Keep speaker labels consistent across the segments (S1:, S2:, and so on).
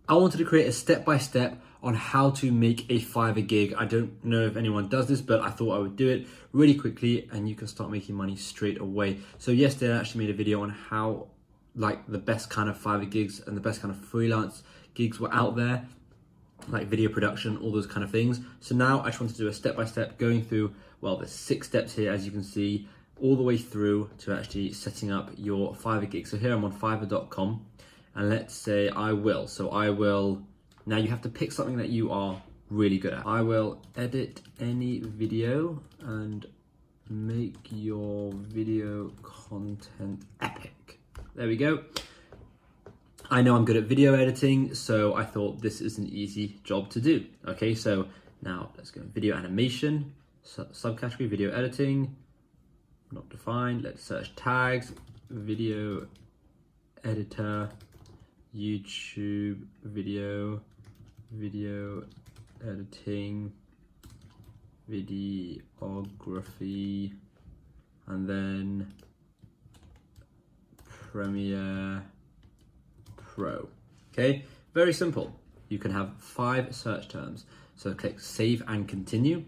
S1: I wanted to create a step-by-step on how to make a Fiverr gig. I don't know if anyone does this, but I thought I would do it really quickly and you can start making money straight away. So yesterday I actually made a video on how like the best kind of Fiverr gigs and the best kind of freelance gigs were out there, like video production, all those kind of things. So now I just want to do a step-by-step going through, well, there's 6 steps here, as you can see, all the way through to actually setting up your Fiverr gig. So here I'm on fiverr.com and let's say I will. Now you have to pick something that you are really good at. I will edit any video and make your video content epic. There we go. I know I'm good at video editing, so I thought this is an easy job to do. Okay, so now let's go video animation, subcategory video editing, not defined. Let's search tags, video editor, YouTube video editing, videography, and then Premiere Pro. Okay, very simple. You can have 5 search terms. So click save and continue,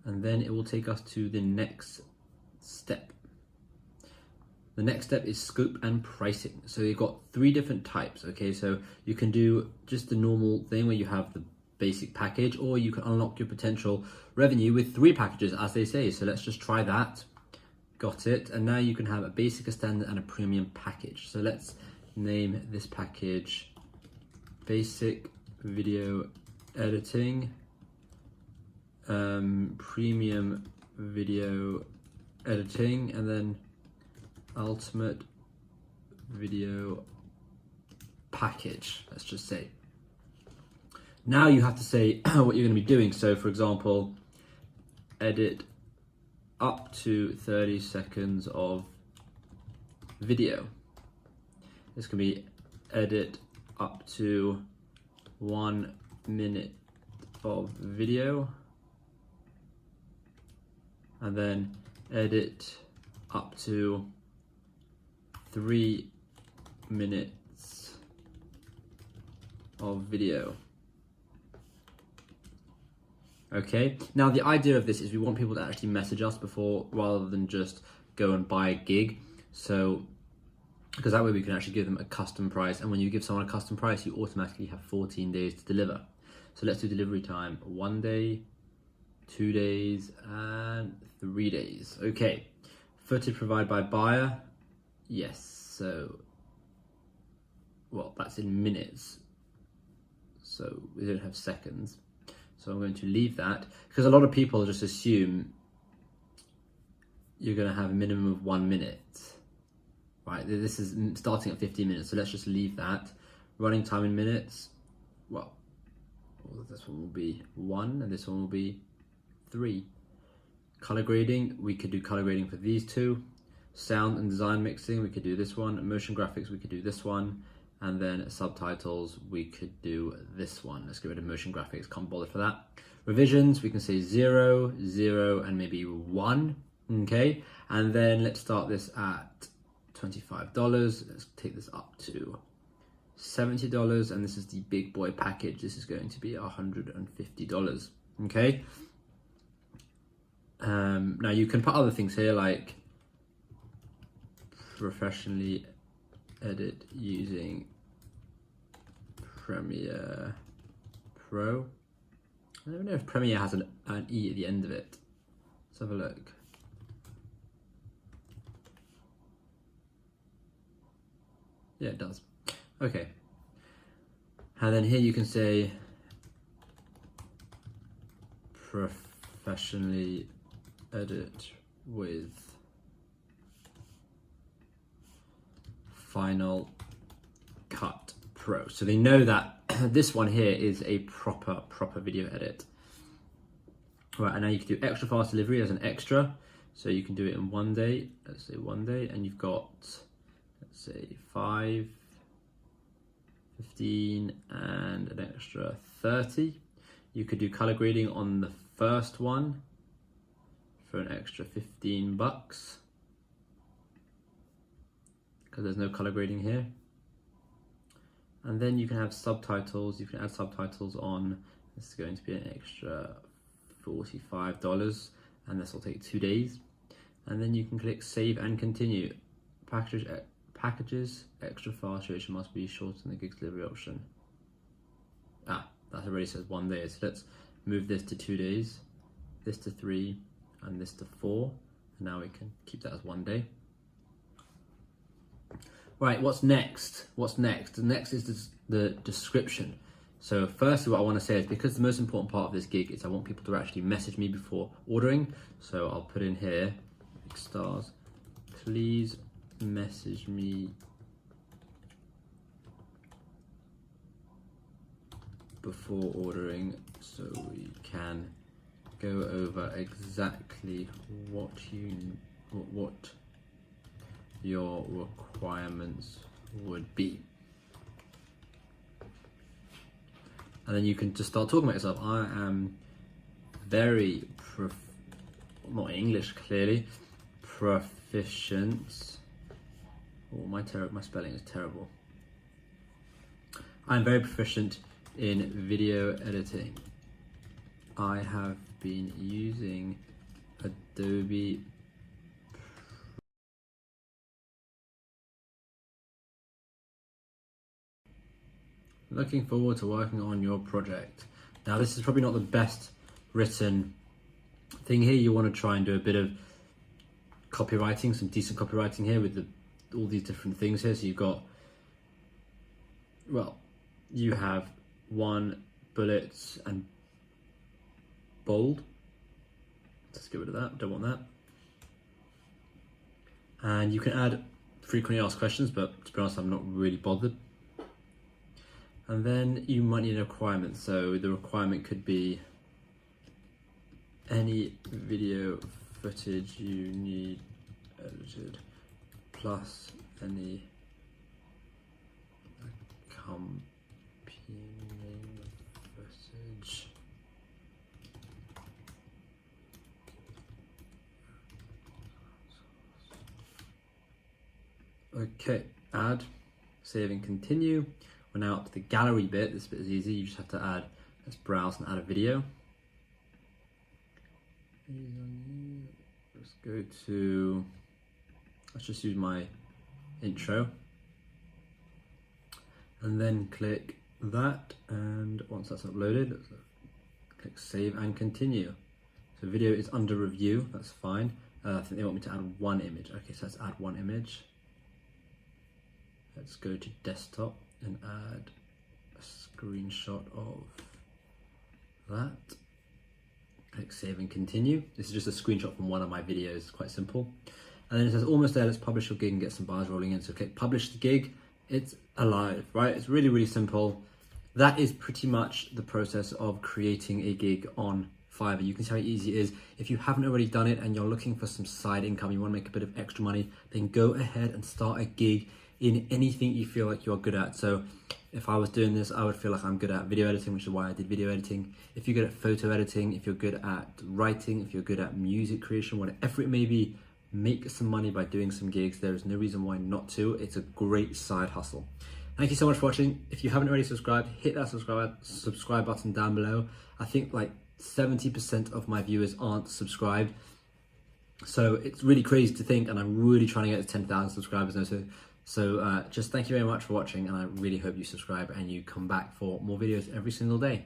S1: and then it will take us to the next step. The next step is scope and pricing. So you've got 3 different types. Okay, so you can do just the normal thing where you have the basic package, or you can unlock your potential revenue with 3 packages, as they say. So let's just try that. Got it. And now you can have a basic, a standard, and a premium package. So let's name this package basic video editing, premium video editing, and then ultimate video package, let's just say. Now you have to say what you're going to be doing. So for example, edit up to 30 seconds of video. This can be edit up to 1 minute of video, and then edit up to 3 minutes of video. Okay, now the idea of this is we want people to actually message us before, rather than just go and buy a gig. So, because that way we can actually give them a custom price, and when you give someone a custom price, you automatically have 14 days to deliver. So let's do delivery time, 1 day, 2 days, and 3 days. Okay, footage provided by buyer, yes, so, well, that's in minutes, so we don't have seconds. So I'm going to leave that, because a lot of people just assume you're going to have a minimum of 1 minute. Right, this is starting at 15 minutes, so let's just leave that. Running time in minutes, well, this one will be 1 and this one will be 3. Color grading, we could do color grading for these 2. Sound and design mixing, we could do this one. Motion graphics, we could do this one. And then subtitles, we could do this one. Let's get rid of motion graphics, can't bother for that. Revisions, we can say 0, 0, and maybe 1, okay? And then let's start this at $25. Let's take this up to $70, and this is the big boy package. This is going to be $150, okay? Now you can put other things here, like professionally edit using Premiere Pro. I don't know if Premiere has an E at the end of it. Let's have a look. Yeah, it does. Okay. And then here you can say professionally edit with Final Cut Pro. So they know that this one here is a proper video edit. Right, and now you can do extra fast delivery as an extra. So you can do it in 1 day, let's say 1 day, and you've got, let's say 5, 15, and an extra 30. You could do color grading on the first one for an extra $15, because there's no color grading here. And then you can have subtitles. You can add subtitles on. This is going to be an extra $45, and this will take 2 days. And then you can click save and continue. Packages extra fast duration must be shorter than the gig delivery option. That already says 1 day. So let's move this to 2 days, this to 3, and this to 4. And now we can keep that as 1 day. Right, what's next? What's next? The next is the description. So firstly, what I want to say is, because the most important part of this gig is I want people to actually message me before ordering. So I'll put in here, stars, please message me before ordering so we can go over exactly what your requirements would be. And then you can just start talking about yourself. I am very, not English clearly, proficient. Oh, my spelling is terrible. I'm very proficient in video editing. I have been using Adobe Looking forward to working on your project. Now, this is probably not the best written thing here. You want to try and do a bit of copywriting, some decent copywriting here with all these different things here. So you've got, well, you have 1 bullets and bold. Let's get rid of that, don't want that. And you can add frequently asked questions, but to be honest, I'm not really bothered. And then you might need a requirement. So the requirement could be any video footage you need edited, plus any accompanying footage. Okay, add, save and continue. We're now up to the gallery bit. This bit is easy. You just have to add, let's browse and add a video. Let's go to, let's just use my intro. And then click that. And once that's uploaded, let's click save and continue. So video is under review, that's fine. I think they want me to add 1 image. Okay, so let's add 1 image. Let's go to desktop and add a screenshot of that. Click save and continue. This is just a screenshot from one of my videos, it's quite simple. And then it says almost there, let's publish your gig and get some bars rolling in. So click publish the gig, it's alive, right? It's really, really simple. That is pretty much the process of creating a gig on Fiverr. You can see how easy it is. If you haven't already done it and you're looking for some side income, you want to make a bit of extra money, then go ahead and start a gig in anything you feel like you're good at. So if I was doing this, I would feel like I'm good at video editing, which is why I did video editing. If you're good at photo editing, if you're good at writing, if you're good at music creation, whatever it may be, make some money by doing some gigs. There is no reason why not to. It's a great side hustle. Thank you so much for watching. If you haven't already subscribed, hit that subscribe button down below. I think like 70% of my viewers aren't subscribed. So it's really crazy to think, and I'm really trying to get to 10,000 subscribers now. So just thank you very much for watching, and I really hope you subscribe and you come back for more videos every single day.